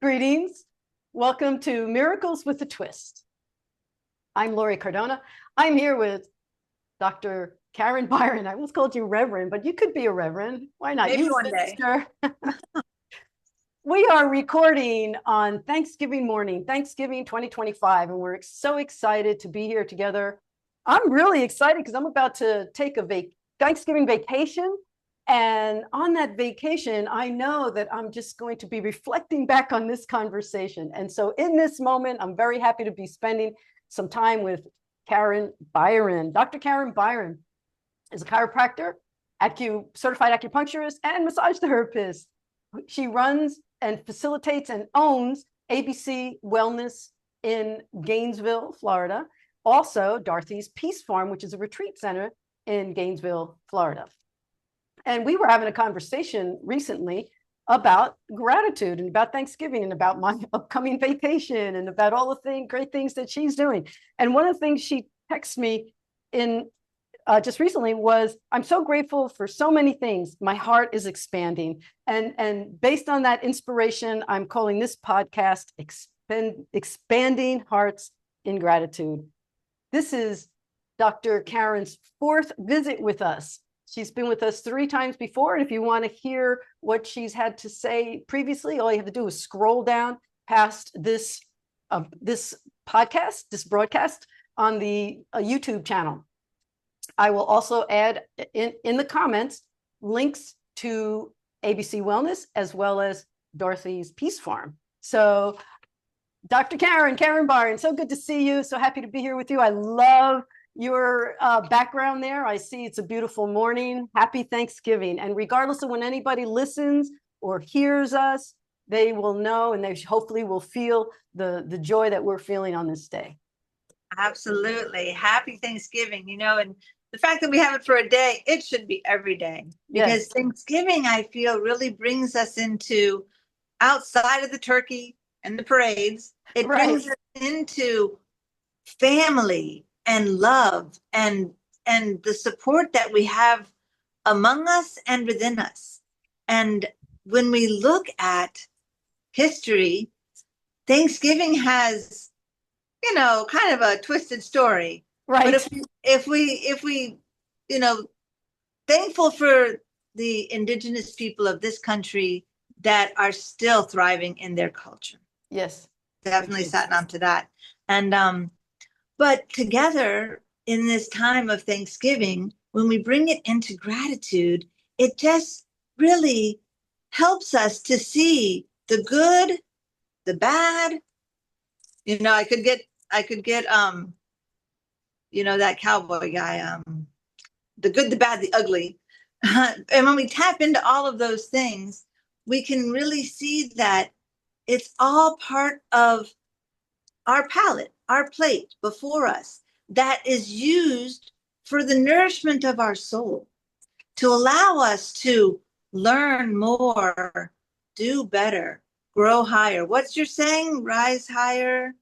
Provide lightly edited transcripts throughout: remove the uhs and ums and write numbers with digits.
Greetings. Welcome to Miracles with a Twist. I'm Lori Cardona. I'm here with Dr. Karen Byron. I almost called you Reverend, but you could be a Reverend. Why not? Maybe You one day. We are recording on Thanksgiving morning, Thanksgiving 2025, and we're so excited to be here together. I'm really excited because I'm about to take a Thanksgiving vacation. And on that vacation, I know that I'm just going to be reflecting back on this conversation. And so in this moment, I'm very happy to be spending some time with Karen Byron. Dr. Karen Byron is a chiropractor, certified acupuncturist, and massage therapist. She runs and facilitates and owns ABC Wellness in Gainesville, Florida. Also, Dorothy's Peace Farm, which is a retreat center in Gainesville, Florida. And we were having a conversation recently about gratitude and about Thanksgiving and about my upcoming vacation and about all the great things that she's doing. And one of the things she texted me in just recently was, I'm so grateful for so many things. My heart is expanding. And based on that inspiration, I'm calling this podcast Expanding Hearts in Gratitude. This is Dr. Karen's fourth visit with us. She's been with us 3 times before. And if you want to hear what she's had to say previously, all you have to do is scroll down past this podcast, this broadcast on the YouTube channel. I will also add in the comments links to ABC Wellness as well as Dorothy's Peace Farm. So Dr. Karen Byron, so good to see you. So happy to be here with you. I love your background there. I see it's a beautiful morning. Happy Thanksgiving. And regardless of when anybody listens or hears us, they will know and they hopefully will feel the joy that we're feeling on this day. Absolutely. Happy Thanksgiving. And the fact that we have it for a day, it should be every day. Because yes, Thanksgiving, I feel, really brings us into outside of the turkey and the parades. It brings us into family and love and the support that we have among us and within us. And when we look at history, Thanksgiving has, kind of a twisted story. Right. But if we, thankful for the indigenous people of this country that are still thriving in their culture. Yes. Definitely sat on to that. And, but together in this time of Thanksgiving, when we bring it into gratitude, it just really helps us to see the good, the bad. I could get that cowboy guy, the good, the bad, the ugly. And when we tap into all of those things, we can really see that it's all part of our palate, our plate before us that is used for the nourishment of our soul, to allow us to learn more, do better, grow higher. What's your saying? Rise higher,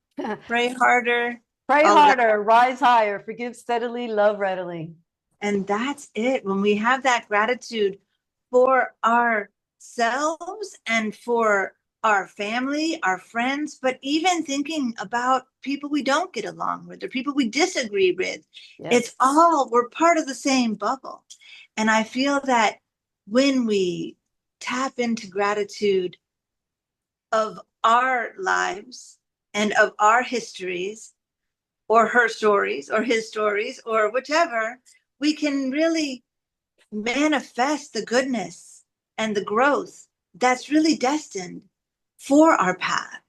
pray harder. Pray harder, rise higher, forgive steadily, love readily. And that's it. When we have that gratitude for ourselves and for our family, our friends, but even thinking about people we don't get along with or people we disagree with. Yes. We're part of the same bubble. And I feel that when we tap into gratitude of our lives and of our histories, or her stories, or his stories, or whichever, we can really manifest the goodness and the growth that's really destined for our path.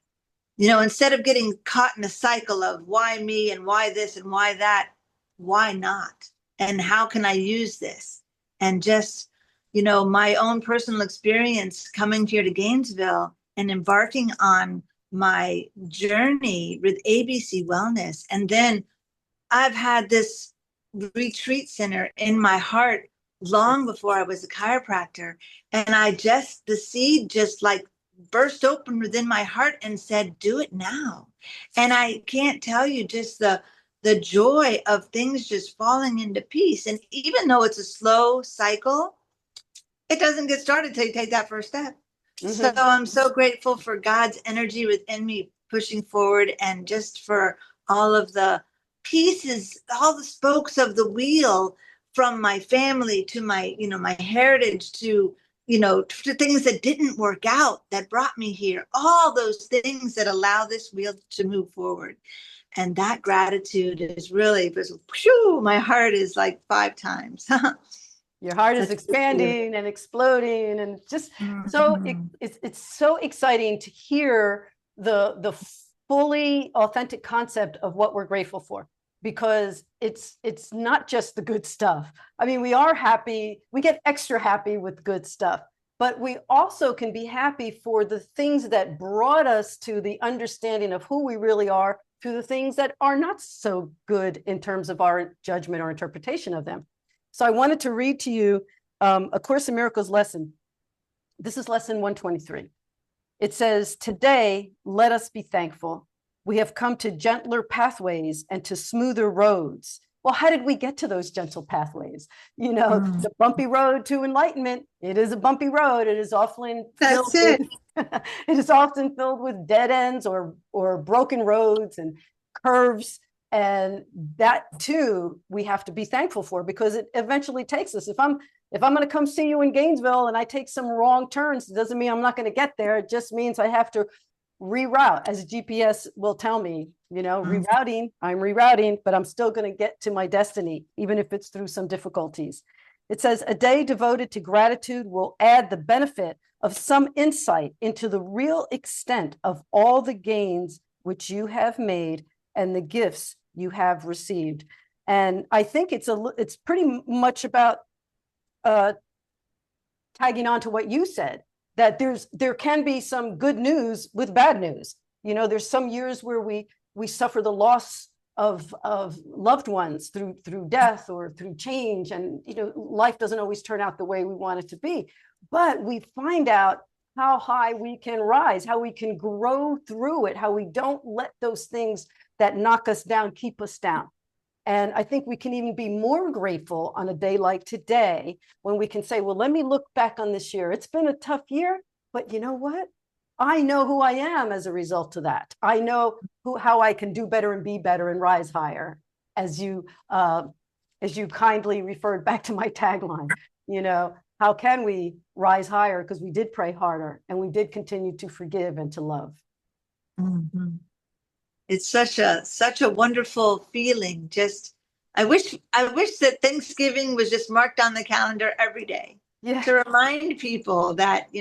Instead of getting caught in a cycle of why me and why this and why that, why not? And how can I use this? And just, my own personal experience coming here to Gainesville and embarking on my journey with ABC Wellness. And then I've had this retreat center in my heart long before I was a chiropractor. And the seed just like burst open within my heart and said, do it now. And I can't tell you just the joy of things just falling into peace. And even though it's a slow cycle, it doesn't get started till you take that first step. So Hmm. I'm so grateful for God's energy within me pushing forward, and just for all of the pieces, all the spokes of the wheel, from my family to my, my heritage, to, to things that didn't work out that brought me here, all those things that allow this wheel to move forward. And that gratitude is really, whew, my heart is like 5 times. Your heart is Such a good feeling. expanding and exploding, and just so Mhm. it's so exciting to hear the fully authentic concept of what we're grateful for, because it's not just the good stuff. I mean, we are happy, we get extra happy with good stuff, but we also can be happy for the things that brought us to the understanding of who we really are, through the things that are not so good in terms of our judgment or interpretation of them. So I wanted to read to you A Course in Miracles lesson. This is lesson 123. It says, "Today, let us be thankful. We have come to gentler pathways and to smoother roads." Well, how did we get to those gentle pathways? Mm. The bumpy road to enlightenment, it is a bumpy road. It is often That's filled with it. it is often filled with dead ends or broken roads and curves. And that too, we have to be thankful for, because it eventually takes us. If I'm going to come see you in Gainesville and I take some wrong turns, it doesn't mean I'm not going to get there. It just means I have to reroute, as GPS will tell me, Mm. I'm rerouting, but I'm still going to get to my destiny, even if it's through some difficulties. It says, "A day devoted to gratitude will add the benefit of some insight into the real extent of all the gains which you have made and the gifts you have received." And I think it's pretty much about tagging on to what you said, that there can be some good news with bad news. There's some years where we suffer the loss of loved ones through death or through change, and life doesn't always turn out the way we want it to be. But we find out how high we can rise, how we can grow through it, how we don't let those things that knock us down keep us down. And I think we can even be more grateful on a day like today, when we can say, well, let me look back on this year. It's been a tough year, but you know what? I know who I am as a result of that. I know how I can do better and be better and rise higher, as you kindly referred back to my tagline. How can we rise higher? Because we did pray harder and we did continue to forgive and to love. Mhm. It's such a wonderful feeling. Just I wish that Thanksgiving was just marked on the calendar every day, Yeah. to remind people that,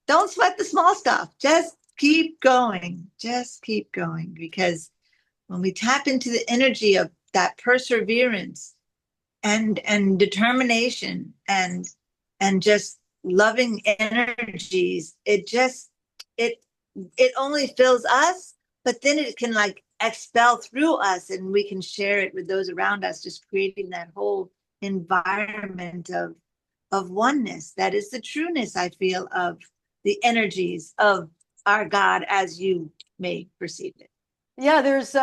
don't sweat the small stuff. Just keep going. Just keep going. Because when we tap into the energy of that perseverance and determination and just loving energies, it it only fills us, but then it can like expel through us, and we can share it with those around us, just creating that whole environment of oneness. That is the trueness, I feel, of the energies of our God, as you may perceive it. Yeah, there's,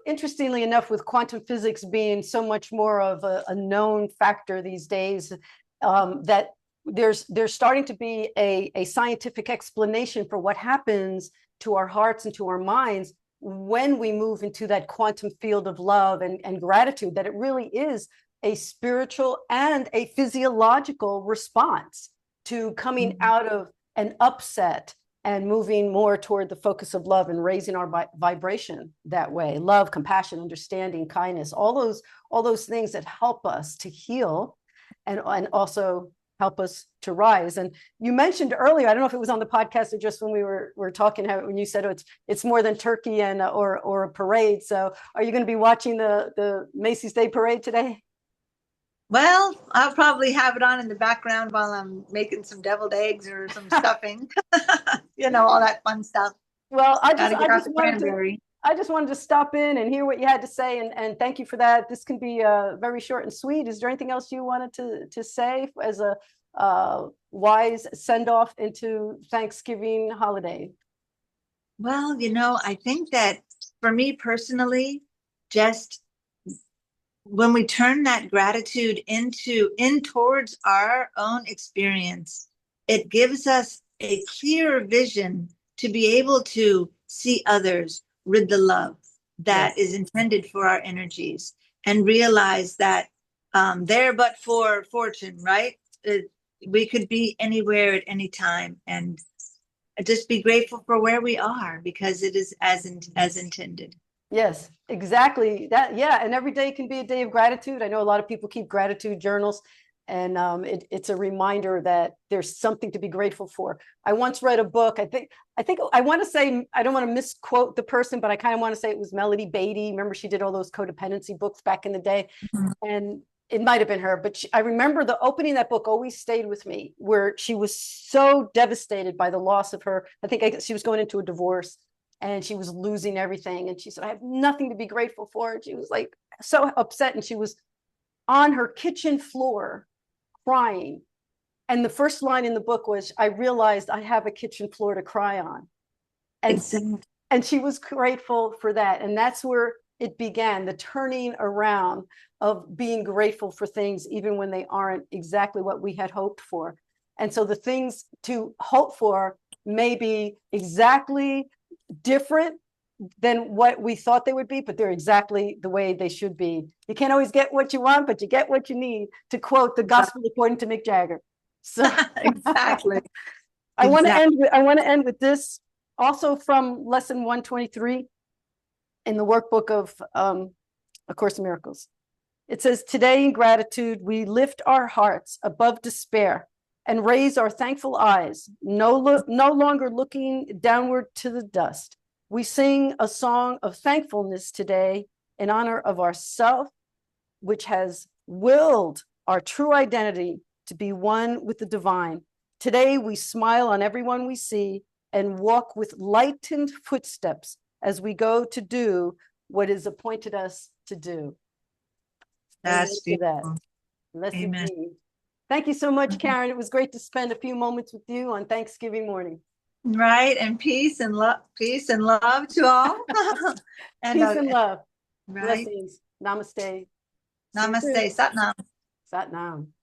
interestingly enough, with quantum physics being so much more of a known factor these days, that there's starting to be a scientific explanation for what happens to our hearts and to our minds when we move into that quantum field of love and gratitude, that it really is a spiritual and a physiological response to coming Mhm. out of an upset and moving more toward the focus of love and raising our vibration that way. Love, compassion, understanding, kindness, all those things that help us to heal and also help us to rise. And you mentioned earlier, I don't know if it was on the podcast or just when we were talking, when you said it's more than turkey and or a parade. So are you going to be watching the Macy's Day Parade today? Well, I'll probably have it on in the background while I'm making some deviled eggs or some stuffing, all that fun stuff. Well, Got to I get out just the wanted to cranberry. stop in and hear what you had to say, and thank you for that. This can be very short and sweet. Is there anything else you wanted to say as a wise send off into Thanksgiving holiday? Well, I think that for me personally, just when we turn that gratitude in towards our own experience, it gives us a clearer vision to be able to see others with the love that is intended for our energies, and realize that they're but for fortune, right? We could be anywhere at any time, and just be grateful for where we are, because it is as intended. Yes, exactly that. Yeah. And every day can be a day of gratitude. I know a lot of people keep gratitude journals, and it's a reminder that there's something to be grateful for. I once read a book. I want to say, I don't want to misquote the person, but I kind of want to say it was Melody Beatty. Remember, she did all those codependency books back in the day. Mhm. And it might have been her, but I remember the opening of that book always stayed with me, where she was so devastated by the loss of her. She was going into a divorce, and she was losing everything. And she said, I have nothing to be grateful for. And she was like so upset. And she was on her kitchen floor crying. And the first line in the book was, I realized I have a kitchen floor to cry on. And, Exactly. and she was grateful for that. And that's where it began, the turning around of being grateful for things, even when they aren't exactly what we had hoped for. And so the things to hope for may be exactly different than what we thought they would be, but they're exactly the way they should be. You can't always get what you want, but you get what you need, to quote the gospel according to Mick Jagger. So Exactly. I want to end with this, also from lesson 123 in the workbook of A Course in Miracles. It says, today in gratitude, we lift our hearts above despair and raise our thankful eyes, no longer looking downward to the dust. We sing a song of thankfulness today in honor of ourself, which has willed our true identity to be one with the divine. Today, we smile on everyone we see and walk with lightened footsteps as we go to do what is appointed us to do. That's beautiful. That. Amen. Thank you so much, Karen. It was great to spend a few moments with you on Thanksgiving morning. Right. And peace and love to all. And peace and love. Right. Blessings. Namaste. Namaste. Sat Nam. Sat Nam.